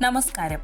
നമസ്കാരം.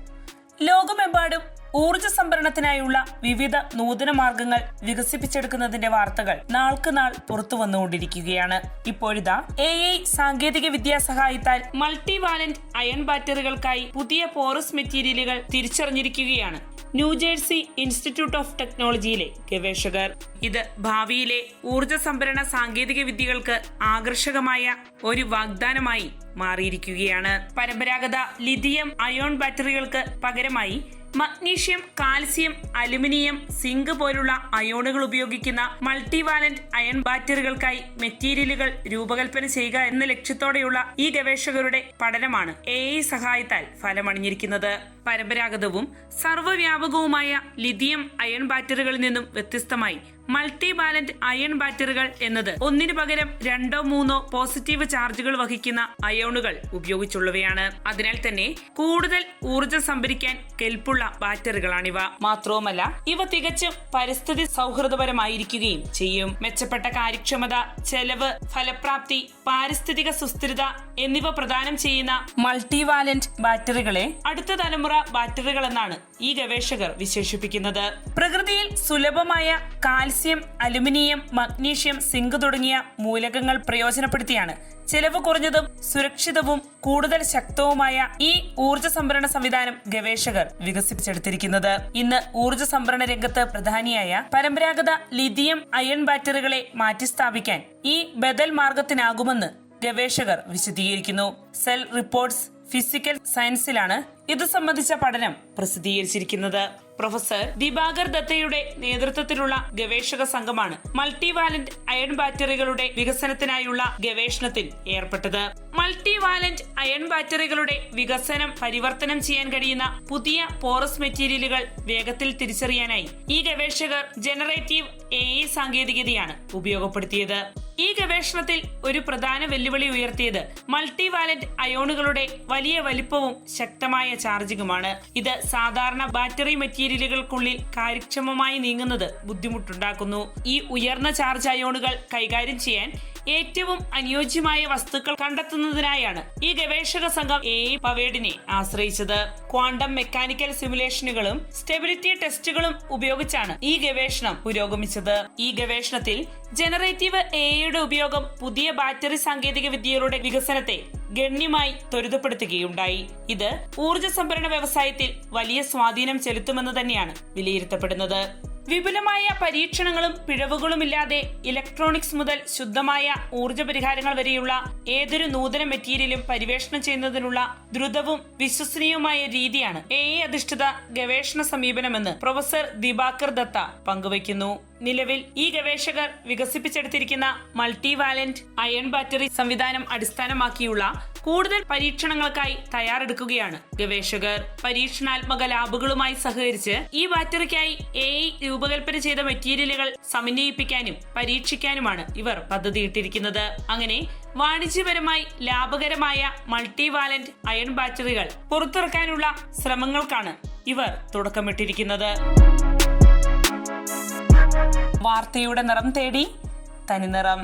ലോകമെമ്പാടും ഊർജ സംഭരണത്തിനായുള്ള വിവിധ നൂതന മാർഗങ്ങൾ വികസിപ്പിച്ചെടുക്കുന്നതിന്റെ വാർത്തകൾ നാൾക്ക് നാൾ പുറത്തു വന്നുകൊണ്ടിരിക്കുകയാണ്. ഇപ്പോഴിതാ AI സാങ്കേതിക വിദ്യാ സഹായത്താൽ മൾട്ടി വാലന്റ് അയൺ ബാറ്ററികൾക്കായി പുതിയ പോറസ് മെറ്റീരിയലുകൾ തിരിച്ചറിഞ്ഞിരിക്കുകയാണ് ന്യൂജേഴ്സി ഇൻസ്റ്റിറ്റ്യൂട്ട് ഓഫ് ടെക്നോളജിയിലെ ഗവേഷകർ. ഇത് ഭാവിയിലെ ഊർജ സംഭരണ സാങ്കേതിക വിദ്യകൾക്ക് ആകർഷകമായ ഒരു വാഗ്ദാനമായി മാറിയിരിക്കുകയാണ്. പരമ്പരാഗത ലിഥിയം അയോൺ ബാറ്ററികൾക്ക് പകരമായി മഗ്നീഷ്യം, കാൽസ്യം, അലുമിനിയം, സിങ്ക് പോലുള്ള അയോണുകൾ ഉപയോഗിക്കുന്ന മൾട്ടിവാലന്റ് അയൺ ബാറ്ററികൾക്കായി മെറ്റീരിയലുകൾ രൂപകൽപ്പന ചെയ്യുക എന്ന ലക്ഷ്യത്തോടെയുള്ള ഈ ഗവേഷകരുടെ പഠനമാണ് AI സഹായത്താൽ ഫലമണിഞ്ഞിരിക്കുന്നത്. പരമ്പരാഗതവും സർവ്വവ്യാപകവുമായ ലിഥിയം അയൺ ബാറ്ററികളിൽ നിന്നും വ്യത്യസ്തമായി മൾട്ടി വാലന്റ് അയൺ ബാറ്ററികൾ എന്നത് ഒന്നിനു പകരം 2-3 പോസിറ്റീവ് ചാർജുകൾ വഹിക്കുന്ന അയോണുകൾ ഉപയോഗിച്ചുള്ളവയാണ്. അതിനാൽ തന്നെ കൂടുതൽ ഊർജം സംഭരിക്കാൻ കെൽപ്പുള്ള ബാറ്ററികളാണിവ. മാത്രവുമല്ല, ഇവ തികച്ചും പരിസ്ഥിതി സൗഹൃദപരമായിരിക്കുകയും ചെയ്യും. മെച്ചപ്പെട്ട കാര്യക്ഷമത, ചെലവ്, ഫലപ്രാപ്തി, പാരിസ്ഥിതിക സുസ്ഥിരത എന്നിവ പ്രദാനം ചെയ്യുന്ന മൾട്ടി വാലന്റ് ബാറ്ററികളെ അടുത്ത തലമുറ ബാറ്ററികൾ എന്നാണ് ഈ ഗവേഷകർ വിശേഷിപ്പിക്കുന്നത്. പ്രകൃതിയിൽ സുലഭമായ കാൽസ്യം, അലുമിനിയം, മഗ്നീഷ്യം, സിങ്ക് തുടങ്ങിയ മൂലകങ്ങൾ പ്രയോജനപ്പെടുത്തിയാണ് ചെലവ് കുറഞ്ഞതും സുരക്ഷിതവും കൂടുതൽ ശക്തവുമായ ഈ ഊർജ സംഭരണ സംവിധാനം ഗവേഷകർ വികസിപ്പിച്ചെടുത്തിരിക്കുന്നത്. ഇന്ന് ഊർജ സംഭരണ രംഗത്ത് പ്രധാനിയായ പരമ്പരാഗത ലിഥിയം അയൺ ബാറ്ററികളെ മാറ്റിസ്ഥാപിക്കാൻ ഈ ബദൽ മാർഗത്തിനാകുമെന്ന് ഗവേഷകർ വിശദീകരിക്കുന്നു. സെൽ റിപ്പോർട്ട്സ് ഫിസിക്കൽ സയൻസിലാണ് ഇത് സംബന്ധിച്ച പഠനം പ്രസിദ്ധീകരിച്ചിരിക്കുന്നത്. പ്രൊഫസർ ദിബാകർ ദത്തയുടെ നേതൃത്വത്തിലുള്ള ഗവേഷക സംഘമാണ് മൾട്ടി വാലന്റ് അയൺ ബാറ്ററികളുടെ വികസനത്തിനായുള്ള ഗവേഷണത്തിൽ ഏർപ്പെട്ടത്. മൾട്ടി വാലന്റ് അയൺ ബാറ്ററികളുടെ വികസനം പരിവർത്തനം ചെയ്യാൻ കഴിയുന്ന പുതിയ പോറസ് മെറ്റീരിയലുകൾ വേഗത്തിൽ തിരിച്ചറിയാനായി ഈ ഗവേഷകർ ജനറേറ്റീവ് AI സാങ്കേതികതയാണ് ഉപയോഗപ്പെടുത്തിയത്. ഈ ഗവേഷണത്തിൽ ഒരു പ്രധാന വെല്ലുവിളി ഉയർത്തിയത് മൾട്ടി വാലന്റ് അയോണുകളുടെ വലിയ വലിപ്പവും ശക്തമായ ചാർജിങ്ങുമാണ്. ഇത് സാധാരണ ബാറ്ററി മെറ്റീരിയലുകൾക്കുള്ളിൽ കാര്യക്ഷമമായി നീങ്ങുന്നത് ബുദ്ധിമുട്ടുണ്ടാക്കുന്നു. ഈ ഉയർന്ന ചാർജ് അയോണുകൾ കൈകാര്യം ചെയ്യാൻ ഏറ്റവും അനുയോജ്യമായ വസ്തുക്കൾ കണ്ടെത്തുന്നതിനായാണ് ഈ ഗവേഷക സംഘം AI പവേഡിനെ ആശ്രയിച്ചത്. ക്വാണ്ടം മെക്കാനിക്കൽ സിമുലേഷനുകളും സ്റ്റെബിലിറ്റി ടെസ്റ്റുകളും ഉപയോഗിച്ചാണ് ഈ ഗവേഷണം പുരോഗമിച്ചത്. ഈ ഗവേഷണത്തിൽ ജനറേറ്റീവ് AIയുടെ ഉപയോഗം പുതിയ ബാറ്ററി സാങ്കേതിക വിദ്യകളുടെ വികസനത്തെ ഗണ്യമായി ത്വരിതപ്പെടുത്തുകയുണ്ടായി. ഇത് ഊർജ സംഭരണ വ്യവസായത്തിൽ വലിയ സ്വാധീനം ചെലുത്തുമെന്ന് തന്നെയാണ് വിലയിരുത്തപ്പെടുന്നത്. വിപുലമായ പരീക്ഷണങ്ങളും പിഴവുകളുമില്ലാതെ ഇലക്ട്രോണിക്സ് മുതൽ ശുദ്ധമായ ഊർജ പരിഹാരങ്ങൾ വരെയുള്ള ഏതൊരു നൂതന മെറ്റീരിയലും പരിവേഷണം ചെയ്യുന്നതിനുള്ള ദ്രുതവും വിശ്വസനീയവുമായ രീതിയാണ് AI അധിഷ്ഠിത ഗവേഷണ സമീപനമെന്ന് പ്രൊഫസർ ദിബാകർ ദത്ത പങ്കുവയ്ക്കുന്നു. നിലവിൽ ഈ ഗവേഷകർ വികസിപ്പിച്ചെടുത്തിരിക്കുന്ന മൾട്ടി വാലന്റ് അയൺ ബാറ്ററി സംവിധാനം അടിസ്ഥാനമാക്കിയുള്ള കൂടുതൽ പരീക്ഷണങ്ങൾക്കായി തയ്യാറെടുക്കുകയാണ് ഗവേഷകർ. പരീക്ഷണാത്മക ലാബുകളുമായി സഹകരിച്ച് ഈ ബാറ്ററിക്കായി AI രൂപകൽപ്പന ചെയ്ത മെറ്റീരിയലുകൾ സമന്വയിപ്പിക്കാനും പരീക്ഷിക്കാനുമാണ് ഇവർ പദ്ധതിയിട്ടിരിക്കുന്നത്. അങ്ങനെ വാണിജ്യപരമായി ലാഭകരമായ മൾട്ടി വാലന്റ് അയൺ ബാറ്ററികൾ പുറത്തിറക്കാനുള്ള ശ്രമങ്ങൾക്കാണ് ഇവർ തുടക്കമിട്ടിരിക്കുന്നത്. വാർത്തയുടെ നിറം തേടി തനിനിറം.